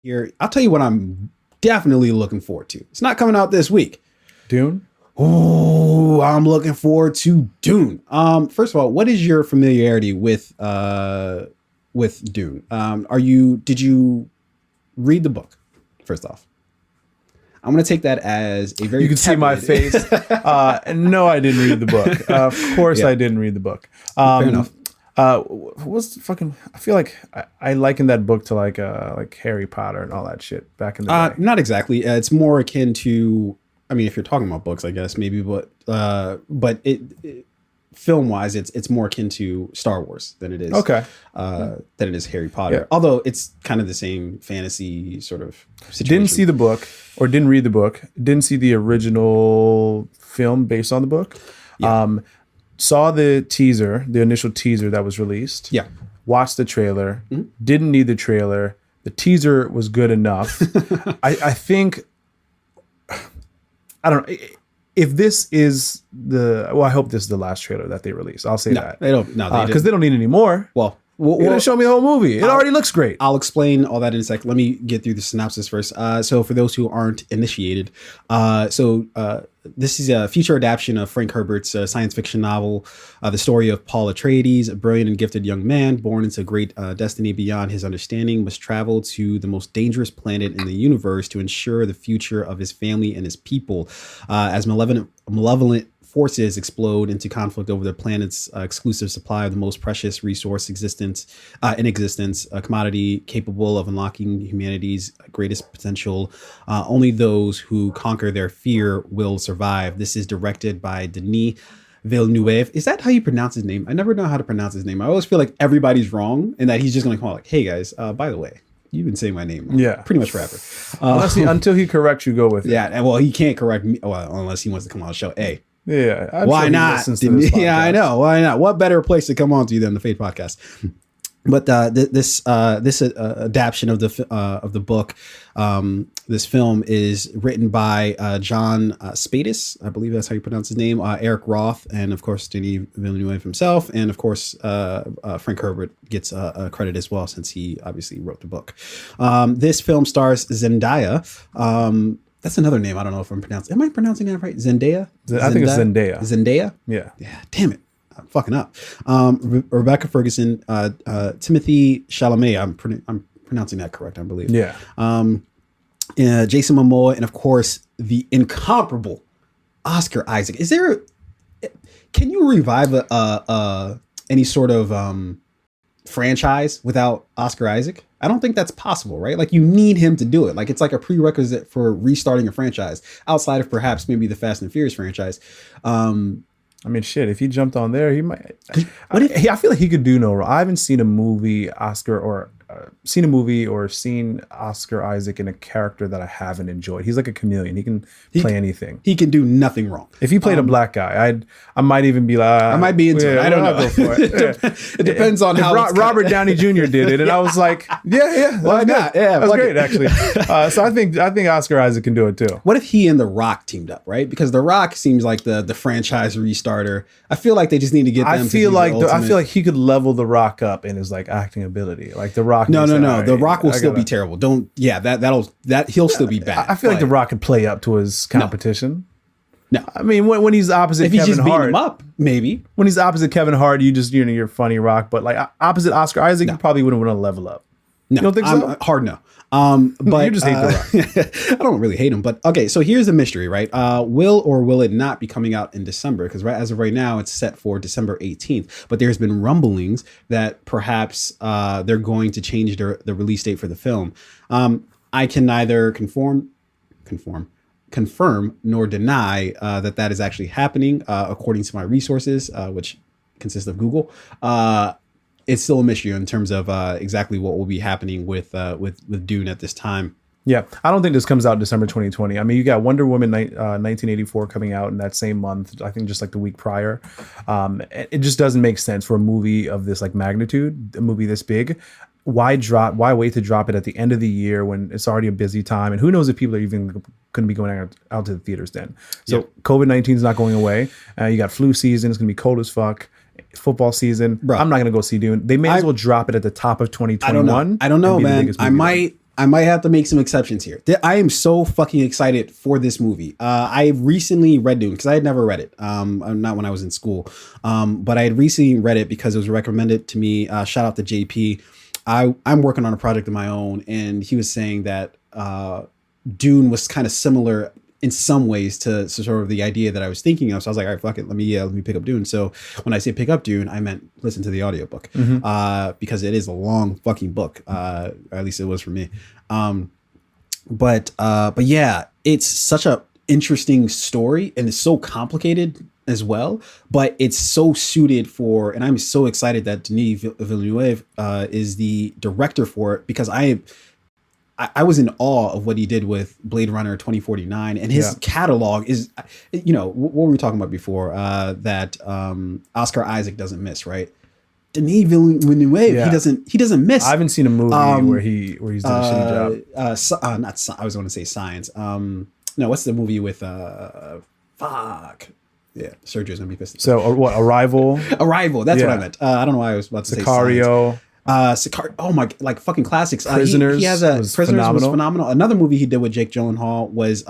Here, I'll tell you what I'm definitely looking forward to. It's not coming out this week. Dune? Oh, I'm looking forward to Dune. First of all, what is your familiarity with Dune? Did you read the book? First off, I'm going to take that as a very You can see my face. No, I didn't read the book. Of course, I didn't read the book. Fair enough. What's the fucking? I feel like I liken that book to like Harry Potter and all that shit back in the day. Not exactly. It's more akin to. I mean, if you're talking about books, I guess maybe, but it film wise, it's more akin to Star Wars than it is than it is Harry Potter. Yeah. Although it's kind of the same fantasy sort of situation. Didn't see the book or didn't read the book. Didn't see the original film based on the book. Yeah. Saw the teaser, the initial teaser that was released. Yeah. Watched the trailer. Mm-hmm. Didn't need the trailer. The teaser was good enough. I think. I don't know if this is I hope this is the last trailer that they release. I'll say that. They don't. No, because they don't need any more. Well, you're gonna show me the whole movie. It already looks great. I'll explain all that in a sec. Let me get through the synopsis first. So for those who aren't initiated, this is a future adaptation of Frank Herbert's science fiction novel, the story of Paul Atreides, a brilliant and gifted young man born into great destiny beyond his understanding, must travel to the most dangerous planet in the universe to ensure the future of his family and his people. As malevolent forces explode into conflict over the planet's exclusive supply of the most precious resource in existence, a commodity capable of unlocking humanity's greatest potential. Only those who conquer their fear will survive. This is directed by Denis Villeneuve. Is that how you pronounce his name? I never know how to pronounce his name. I always feel like everybody's wrong and that he's just going to call like, hey guys, by the way, you've been saying my name wrong. Yeah, pretty much forever. Until he corrects you, go with it. Yeah, and well, he can't correct me. Well, unless he wants to come on the show. Hey, yeah, why not? Yeah, I know. Why not? What better place to come on to than the Fate podcast? But this adaptation of the book, this film is written by John Spadis, I believe that's how you pronounce his name. Eric Roth, and of course Denis Villeneuve himself, and of course Frank Herbert gets a credit as well since he obviously wrote the book. This film stars Zendaya. That's another name. I don't know if I'm pronouncing. Am I pronouncing that right? Zendaya? I think it's Zendaya. Zendaya? Yeah. Yeah. Damn it. I'm fucking up. Rebecca Ferguson, Timothy Chalamet. I'm pronouncing that correct, I believe. Yeah. Jason Momoa, and of course the incomparable Oscar Isaac. Can you revive any sort of franchise without Oscar Isaac? I don't think that's possible, right? Like you need him to do it. Like it's like a prerequisite for restarting a franchise outside of perhaps maybe the Fast and Furious franchise. I mean, shit, if he jumped on there, he might. I feel like he could do no wrong. I haven't seen a movie or seen Oscar Isaac in a character that I haven't enjoyed. He's like a chameleon. He can play anything. He can do nothing wrong. If he played a black guy, I might even be like, I might be into it. I don't know. Go for it. It depends on how Robert Downey Jr. did it, and I was like, yeah, why not? Yeah, that's great actually. So I think Oscar Isaac can do it too. What if he and The Rock teamed up, right? Because The Rock seems like the franchise restarter. I feel like they just need to get them. I feel like he could level The Rock up in his like acting ability. Like The Rock. No. The Rock will still be terrible. He'll still be bad. I feel like The Rock could play up to his competition. No. I mean, when he's opposite if he's Kevin just Hart, beating him up, maybe. When he's opposite Kevin Hart, you're funny Rock. But like opposite Oscar Isaac, you probably wouldn't want to level up. No, you don't think so? Hard no. But you just hate The Rock. I don't really hate him, but okay. So here's the mystery, right? Will or will it not be coming out in December? Because as of right now, it's set for December 18th. But there's been rumblings that perhaps they're going to change the release date for the film. I can neither confirm nor deny that is actually happening. According to my resources, which consist of Google. It's still a mystery in terms of exactly what will be happening with Dune at this time. Yeah, I don't think this comes out December 2020. I mean, you got Wonder Woman 1984 coming out in that same month. I think just like the week prior. It just doesn't make sense for a movie of this like magnitude, a movie this big. Why wait to drop it at the end of the year when it's already a busy time? And who knows if people are even going to be going out to the theaters then. So COVID-19 is not going away. You got flu season. It's going to be cold as fuck. Football season. Bro, I'm not going to go see Dune. They may as well drop it at the top of 2021. I don't know, man. I I might have to make some exceptions here. I am so fucking excited for this movie. I recently read Dune because I had never read it. Not when I was in school, but I had recently read it because it was recommended to me. Shout out to JP. I'm working on a project of my own, and he was saying that Dune was kind of similar in some ways to sort of the idea that I was thinking of. So I was like, all right, fuck it. Let me pick up Dune. So when I say pick up Dune, I meant listen to the audiobook, because it is a long fucking book. Or at least it was for me. But yeah, it's such a interesting story, and it's so complicated as well, but it's so suited for, and I'm so excited that Denis Villeneuve is the director for it, because I was in awe of what he did with Blade Runner 2049, and his catalog is, what were we talking about before? That Oscar Isaac doesn't miss, right? Denis Villeneuve, he doesn't miss. I haven't seen a movie where he's done a shitty job. I was going to say Science. No, what's the movie with fuck? Yeah, Sergio's gonna be pissed. So what? Arrival. Arrival. That's what I meant. I don't know why I was about to say Sicario. Sicario. Oh my, like fucking classics. Prisoners. He has Prisoners was phenomenal. Another movie he did with Jake Gyllenhaal was It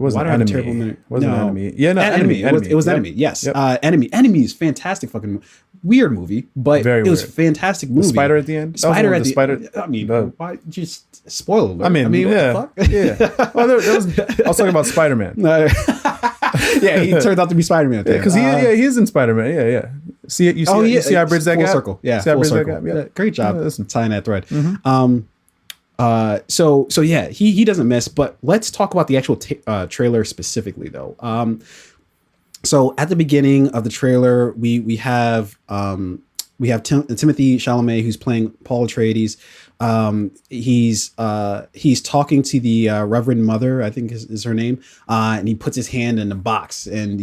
wasn't Enemy. Enemy. Yeah, no, Enemy. It was Enemy. Yes. Yep. Enemy. Enemy is fantastic fucking weird movie, but it was a fantastic movie. The spider at the end? Spider at the end. I mean, why just spoil it? I mean, what the fuck? Yeah. Well, I was talking about Spider-Man. Yeah, he turned out to be Spider-Man. Because he is in Spider-Man. Yeah. You see I bridged that gap? Full circle. Yeah, see I bridged that gap? Yeah. Great job tying that thread. So yeah, he doesn't miss, but let's talk about the actual trailer specifically though. So at the beginning of the trailer, we have Timothy Chalamet, who's playing Paul Atreides. He's talking to the Reverend Mother, I think is her name, and he puts his hand in the box, and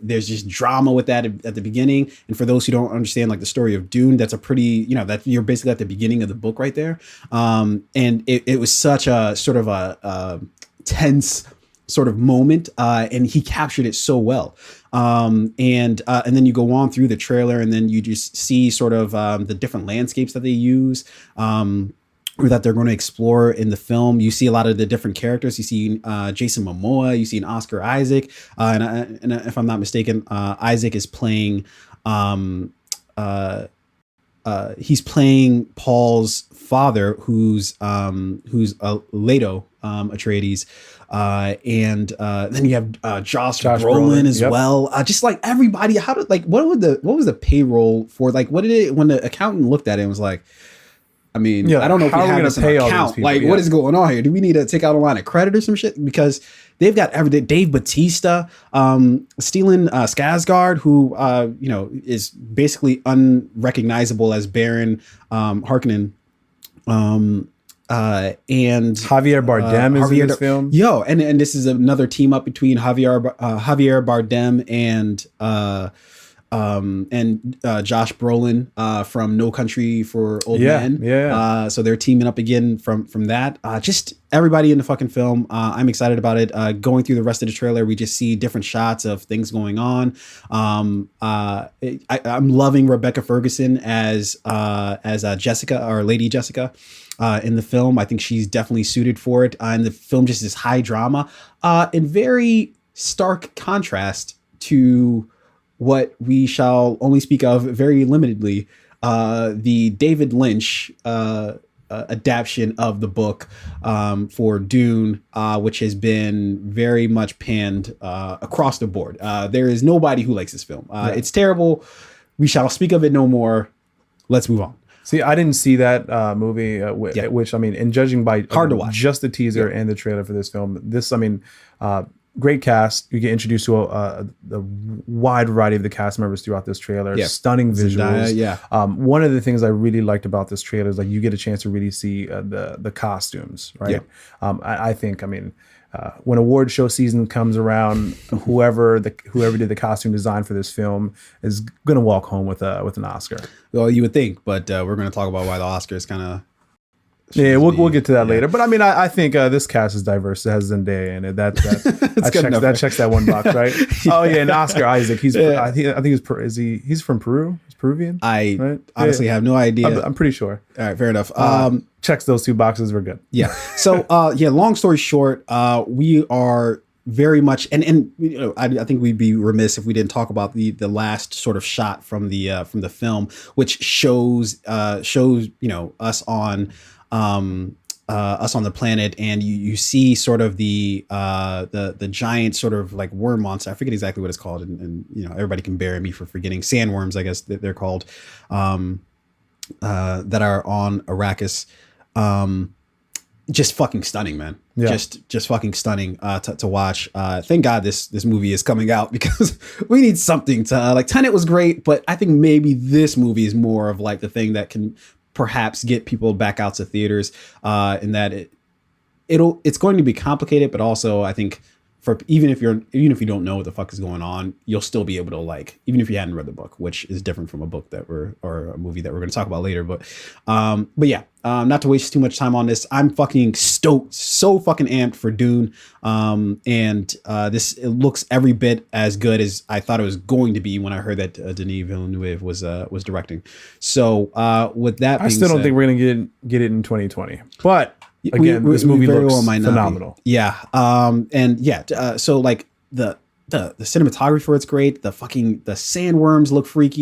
there's just drama with that at the beginning. And for those who don't understand like the story of Dune, that's a pretty that you're basically at the beginning of the book right there. And it was such a sort of a tense sort of moment, and he captured it so well. And then you go on through the trailer, and then you just see sort of the different landscapes that they use, or that they're going to explore in the film. You see a lot of the different characters. You see Jason Momoa. You see an Oscar Isaac, and if I'm not mistaken, Isaac is playing. He's playing Paul's father, who's Leto Atreides. And then you have Josh Brolin as well. Just like everybody, what was the payroll for? Like, what did it, when the accountant looked at it and was like, I mean, I don't know if we have this in our account. Like, what is going on here? Do we need to take out a line of credit or some shit? Because they've got everything. Dave Bautista, Stellan Skarsgård, who is basically unrecognizable as Baron Harkonnen. And Javier Bardem is in this film. And this is another team up between Javier Bardem and Josh Brolin from No Country for Old Men. Yeah. So they're teaming up again from that. Just everybody in the fucking film. I'm excited about it. Going through the rest of the trailer, we just see different shots of things going on. I'm loving Rebecca Ferguson as Jessica, or Lady Jessica. In the film, I think she's definitely suited for it. And the film just is high drama, in very stark contrast to what we shall only speak of very limitedly, the David Lynch adaptation of the book for Dune, which has been very much panned across the board. There is nobody who likes this film. It's terrible. We shall speak of it no more. Let's move on. See, I didn't see that movie, which, I mean, and judging by hard to watch, just the teaser and the trailer for this film, great cast. You get introduced to a wide variety of the cast members throughout this trailer. Stunning visuals. One of the things I really liked about this trailer is like you get a chance to really see the costumes, right? I think, when award show season comes around, whoever did the costume design for this film is going to walk home with an Oscar. Well, you would think, but we're going to talk about why the Oscars kind of Yeah, we'll get to that later. But I mean, I think this cast is diverse. It has Zendaya in it. That checks that one box, right? Oh yeah, and Oscar Isaac. I think he's from Peru. He's Peruvian. I honestly have no idea. I'm pretty sure. All right, fair enough. Checks those two boxes. We're good. Yeah. So long story short, we are very much, and you know, I think we'd be remiss if we didn't talk about the last sort of shot from the film, which shows you know, us on the planet, and you see sort of the giant sort of like worm monster. I forget exactly what it's called, and you know, everybody can bury me for forgetting. Sandworms, I guess they're called, that are on Arrakis. Just fucking stunning, man. Yeah. Just fucking stunning to watch. Thank God this movie is coming out, because we need something to like. Tenet was great, but I think maybe this movie is more of like the thing that can perhaps get people back out to theaters, in that it's going to be complicated, but also I think for even if you don't know what the fuck is going on, you'll still be able to, like, even if you hadn't read the book, which is different from a book or a movie that we're going to talk about later. But yeah, not to waste too much time on this, I'm fucking stoked, so fucking amped for Dune. And it looks every bit as good as I thought it was going to be when I heard that Denis Villeneuve was directing. So with that being I still don't said, think we're going to get it in 2020, but again, this movie looks phenomenal. Yeah. And yeah, so like the cinematography for it's great. The sandworms look freaky.